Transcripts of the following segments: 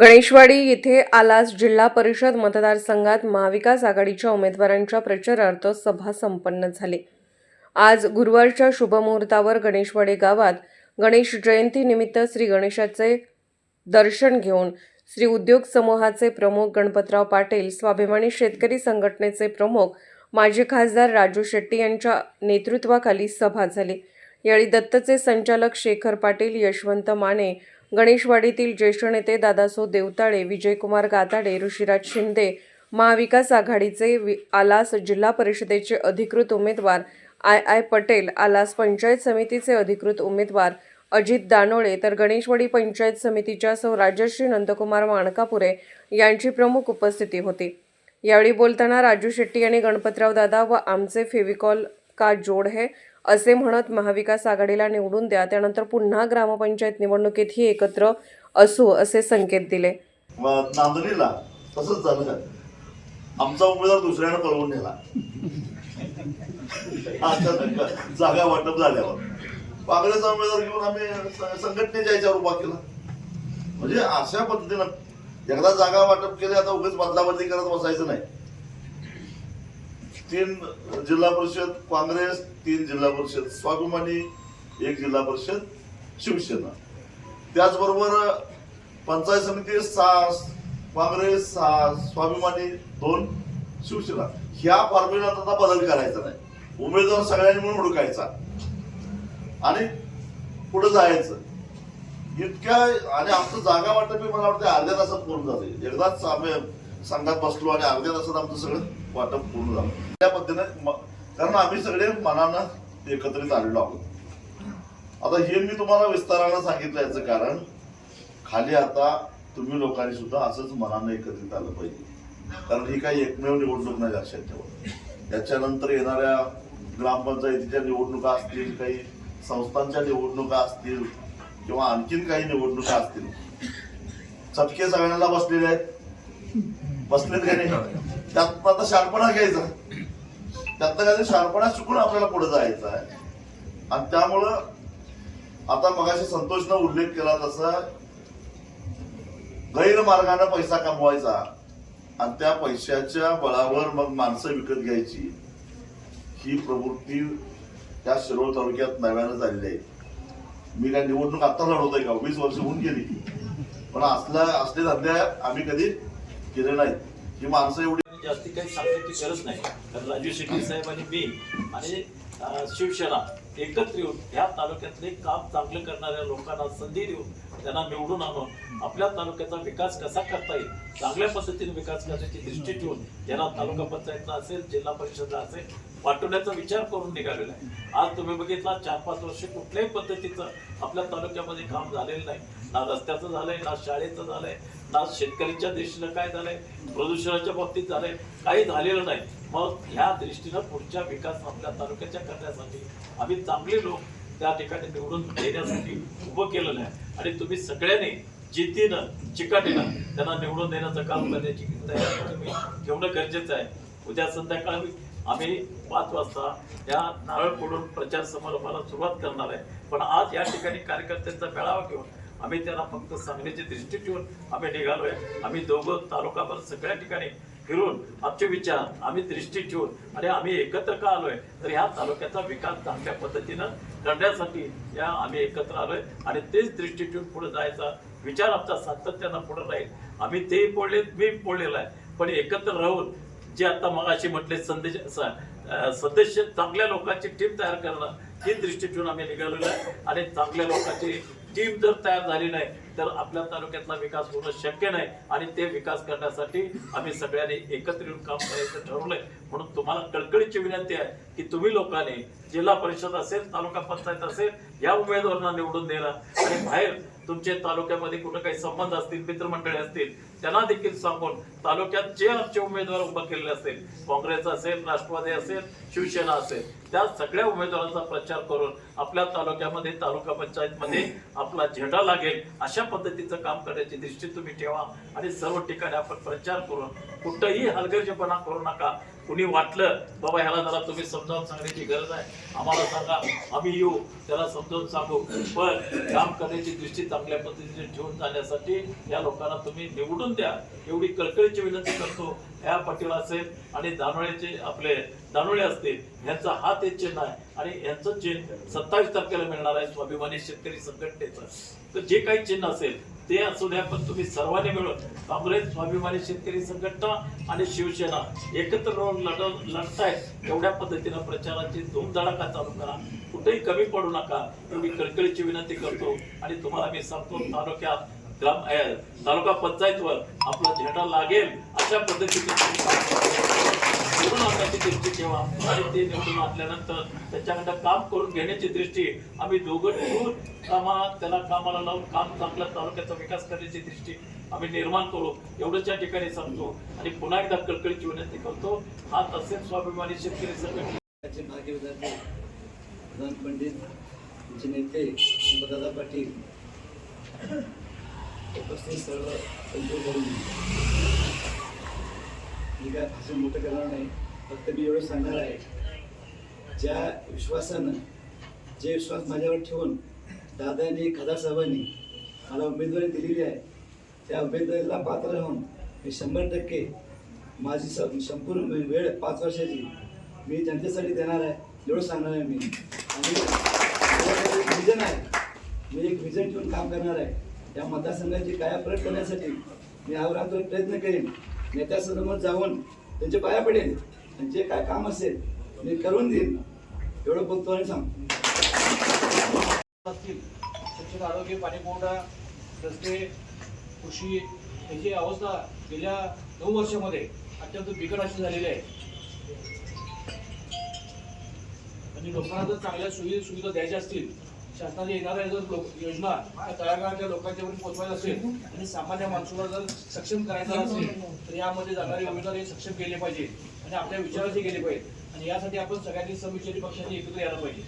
गणेशवाडी येथे आलास जिल्हा परिषद मतदारसंघात महाविकास आघाडीच्या उमेदवारांच्या प्रचारार्थ सभा संपन्न झाली। आज गुरुवारच्या शुभमुहूर्तावर गणेशवाडी गावात गणेश जयंतीनिमित्त श्री गणेशाचे दर्शन घेऊन श्री उद्योग समूहाचे प्रमुख गणपतराव पाटील, स्वाभिमानी शेतकरी संघटनेचे प्रमुख माजी खासदार राजू शेट्टी यांच्या नेतृत्वाखाली सभा झाली। यावेळी दत्तचे संचालक शेखर पाटील, यशवंत माने, गणेशवाडीतील ज्येष्ठ नेते दादासो देवताळे, विजयकुमार गाताडे, ऋषिराज शिंदे, महाविकास आघाडीचे आलास जिल्हा परिषदेचे अधिकृत उमेदवार आय पटेल, आलास पंचायत समितीचे अधिकृत उमेदवार अजित दानोळे तर गणेशवाडी पंचायत समितीच्या सौ राजश्री नंदकुमार माणकापुरे यांची प्रमुख उपस्थिती होती। यावेळी बोलताना राजू शेट्टी यांनी गणपतराव दादा व आमचे फेविकॉल का जोड है असे म्हणत महाविकास आघाडीला निवडून द्या, त्यानंतर पुन्हा ग्रामपंचायत निवडणुकीतही एकत्र असू असे संकेत दिले। नांदणीला तसंच झालं, आमचा उमेदवार दुसऱ्याने पळवून नेला जागा वाटप झाल्यावर पागळ्याचा उमेदवार घेऊन आम्ही संघटनेच्या याच्यावर उभा केला। म्हणजे अशा पद्धतीनं एकदा जागा वाटप केले, आता उगाच बदलाबदली करत बसायचं नाही। 3 जिल्हा परिषद काँग्रेस, 3 जिल्हा परिषद स्वाभिमानी, 1 जिल्हा परिषद शिवसेना, त्याचबरोबर पंचायत समिती 6 काँग्रेस, 6 स्वाभिमानी, 2 शिवसेना। ह्या फॉर्म्युल्यात आता बदल करायचा नाही, उमेदवार सगळ्यांनी मिळून हुडकायचा आणि पुढे जायचं इतक्या। आणि आमचं जागा वाटप मला वाटतं अर्ध्या तासात पूर्ण झालं। एकदाच आम्ही संघात बसलो आणि अर्ध्या तासात आमचं सगळं वाटप पूर्ण झालं त्या पद्धतीने, कारण आम्ही सगळे मनानं एकत्रित आलेलो आहोत। आता हे मी तुम्हाला विस्तारानं सांगितलं, याचं कारण खाली आता तुम्ही लोकांनी सुद्धा असंच मनानं एकत्रित आलं पाहिजे, कारण ही काही एकमेव निवडणूक नाही, लक्षात ठेवा। याच्यानंतर येणाऱ्या ग्रामपंचायतीच्या निवडणुका असतील, काही संस्थांच्या निवडणुका असतील किंवा आणखीन काही निवडणुका असतील, चटके सगळ्यांना बसलेले आहेत, बसलेत का नाही? त्यात आता शार्पणा घ्यायचा, त्यात काही शार्पणा शिकून आपल्याला पुढे जायचं आहे। आणि त्यामुळं आता मगाशी संतोषनं उल्लेख केला तसा गैरमार्गाने पैसा कमवायचा आणि त्या पैशाच्या बळावर मग माणसं विकत घ्यायची, ही प्रवृत्ती त्या शिरोळ तालुक्यात नव्यानं झालेली आहे। मी काय निवडणूक आता लढवतोय का? 20 वर्ष होऊन गेली, पण असले धंदे आम्ही कधी केले नाहीत। ही माणसं एवढी जास्ती काही सांगण्याची गरज नाही, कारण राजू शेट्टी साहेब आणि मी आणि शिवसेना एकत्र येऊन ह्या तालुक्यातले काम चांगलं करणाऱ्या लोकांना संधी देऊन त्यांना निवडून आणून आपल्या तालुक्याचा विकास कसा करता येईल, चांगल्या पद्धतीने विकास करण्याची दृष्टी ठेवून त्यांना तालुका पंचायतला असेल, जिल्हा परिषदला असेल पाठवण्याचा विचार करून निघालेला आहे। आज तुम्ही बघितला 4-5 वर्ष कुठल्याही पद्धतीचं आपल्या तालुक्यामध्ये काम झालेलं नाही, ना रस्त्याचं झालंय, ना शाळेचं झालंय, ना शेतकऱ्यांच्या दृष्टीनं काय झालंय, प्रदूषणाच्या बाबतीत झालंय, काही झालेलं नाही। मग ह्या दृष्टीनं पुढच्या विकास आपल्या तालुक्याच्या करण्यासाठी आम्ही चांगले लोक त्या ठिकाणी निवडून देण्यासाठी उभं केलेलं आहे आणि तुम्ही सगळ्यांनी जिद्दीनं चिकाटीनं त्यांना निवडून देण्याचं काम करण्याची तयारी तुम्ही ठेवणं गरजेचं आहे। उद्या संध्याकाळी आम्ही 5 वाजता या नारळ फोडून प्रचार समारंभाला सुरुवात करणार आहे, पण आज या ठिकाणी कार्यकर्त्यांचा मेळावा घेऊन आम्ही त्यांना फक्त सांगण्याची दृष्टी ठेवून आम्ही निघालोय। आम्ही दोघं तालुकाभर सगळ्या ठिकाणी फिरून आमचे विचार आम्ही दृष्टी ठेवून आणि आम्ही एकत्र का आलोय तर ह्या तालुक्याचा विकास चांगल्या पद्धतीनं करण्यासाठी या आम्ही एकत्र आलोय आणि तेच दृष्टी ठेवून पुढे जायचा विचार आमचा सातत्यानं पुढे राहील। आम्ही तेही बोलले, मी बोललेला आहे, पण एकत्र राहून जे आता मगाशी म्हटले सदस्य चांगल्या लोकांची टीम तयार करणं, ही दृष्टी ठेवून आम्ही निघालेलो आहे। आणि चांगल्या लोकांची टीम जर तयार झाली नाही तर आपल्या तालुक्यातला विकास होणं शक्य नाही आणि ते विकास करण्यासाठी आम्ही सगळ्यांनी एकत्र येऊन काम करायचं ठरवलंय। म्हणून तुम्हाला कळकळीची विनंती आहे की तुम्ही लोकांनी जिल्हा परिषद असेल, तालुका पंचायत असेल, या उमेदवारांना निवडून देणं आणि बाहेर तुमचे तालुक्यामध्ये कुठं काही संबंध असतील, मित्रमंडळी असतील, त्यांना देखील सांगून तालुक्यात जे आमचे उमेदवार उभा केलेले असतील, काँग्रेस असेल, राष्ट्रवादी असेल, शिवसेना असेल, त्या सगळ्या उमेदवारांचा प्रचार करून आपल्या तालुक्यामध्ये तालुका पंचायतमध्ये आपला झेंडा लागेल अशा पद्धतीचं काम करण्याची दृष्टी तुम्ही ठेवा आणि सर्व ठिकाणी आपण प्रचार करून कुठंही हलगर्जीपणा करू नका. कुणी वाटलं बाबा ह्याला जरा तुम्ही समजावून सांगण्याची गरज आहे, आम्हाला सांगा, आम्ही येऊ त्याला समजावून सांगू. पण काम करण्याची दृष्टी चांगल्या पद्धतीने ठेवून जाण्यासाठी या लोकांना तुम्ही निवडून द्या एवढी कळकळीची विनंती करतो. ह्या पाटील असेल आणि दानोळ्याचे आपले दानोळे असतील यांचा हा ते चिन्ह आहे आणि यांचं चिन्ह 27 तारखेला मिळणार आहे स्वाभिमानी शेतकरी संघटनेचं. तर जे काही चिन्ह असेल ते असू द्या, पण तुम्ही सर्वांनी मिळून काँग्रेस, स्वाभिमानी शेतकरी संघटना आणि शिवसेना एकत्र राहून लढतायत एवढ्या पद्धतीनं प्रचाराची धूमधडाका चालू करा. कुठेही कमी पडू नका एवढी कळकळीची विनंती करतो. आणि तुम्हाला मी सांगतो, तालुका पंचायतवर आपला झेंडा लागेल अशा पद्धतीने निवडून आणण्याची दृष्टी ठेवा आणि ते निवडून आणल्यानंतर त्याच्याकडे काम करून घेण्याची दृष्टी आम्ही दोघं ठेवून त्याला कामाला लावून काम चांगलं तालुक्याचा विकास करण्याची दृष्टी आम्ही निर्माण करू एवढंच या ठिकाणी सांगतो. आणि पुन्हा एकदा कळकळीची विनंती करतो, हा तसेच स्वाभिमानी शेतकरी संघटनेचे भाग्य विद्यार्थी प्रधान पंडित आमचे नेते दादा पाटील उपस्थित सर्व संजय करून मी काय भाषण मोठं करणार नाही, फक्त मी एवढं सांगणार आहे, ज्या विश्वासानं जे विश्वास माझ्यावर ठेवून दादांनी खासदार साहेबांनी मला उमेदवारी दिलेली आहे त्या उमेदवारीला पात्र राहून मी 100% माझी संपूर्ण वेळ 5 वर्षाची मी जनतेसाठी देणार आहे एवढं सांगणार आहे मी. आणि एक विजन आहे, मी एक विजन ठेवून काम करणार आहे. त्या मतदारसंघाची कायापालट करण्यासाठी मी अहोरात्र प्रयत्न करेन, नेत्यासमोर जाऊन त्यांचे पाया पडेल आणि जे काय काम असेल मी करून देईन एवढं बोलतो आणि सांगतो. शिक्षण, आरोग्य, पाणीपुरवठा, रस्ते, कृषी याची अवस्था गेल्या 9 वर्षामध्ये अत्यंत बिकट अशी झालेली आहे. आणि लोकांना जर चांगल्या सुविधा द्यायच्या असतील, शासनाने येणाऱ्या जर योजना त्या तळागाळातल्या लोकांच्यापर्यंत पोहोचवायला असेल आणि सामान्य माणसाला जर सक्षम करायचं असेल तर यामध्ये जाणारे उमेदवार हे सक्षम केले पाहिजे आणि आपल्या विचाराचे गेले पाहिजे. आणि यासाठी आपण सगळ्यांनी समविचारी पक्षांनी एकत्र यायला पाहिजे.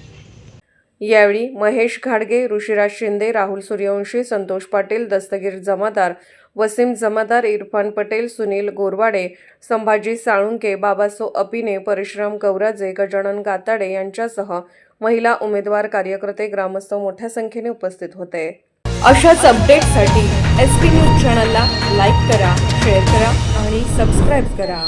यावेळी महेश घाडगे, ऋषिराज शिंदे, राहुल सूर्यवंशी, संतोष पाटील, दस्तगीर जमादार, वसीम जमादार, इरफान पटेल, सुनील गोरवाडे, संभाजी साळुंके, बाबासो अपिने, परशुराम गौराजे, गजानन गाताडे यांच्यासह महिला उमेदवार, कार्यकर्ते, ग्रामस्थ मोठ्या संख्येने उपस्थित होते. अशाच अपडेट्ससाठी SP न्यूज चॅनलला लाईक करा, शेअर करा आणि सबस्क्राईब करा.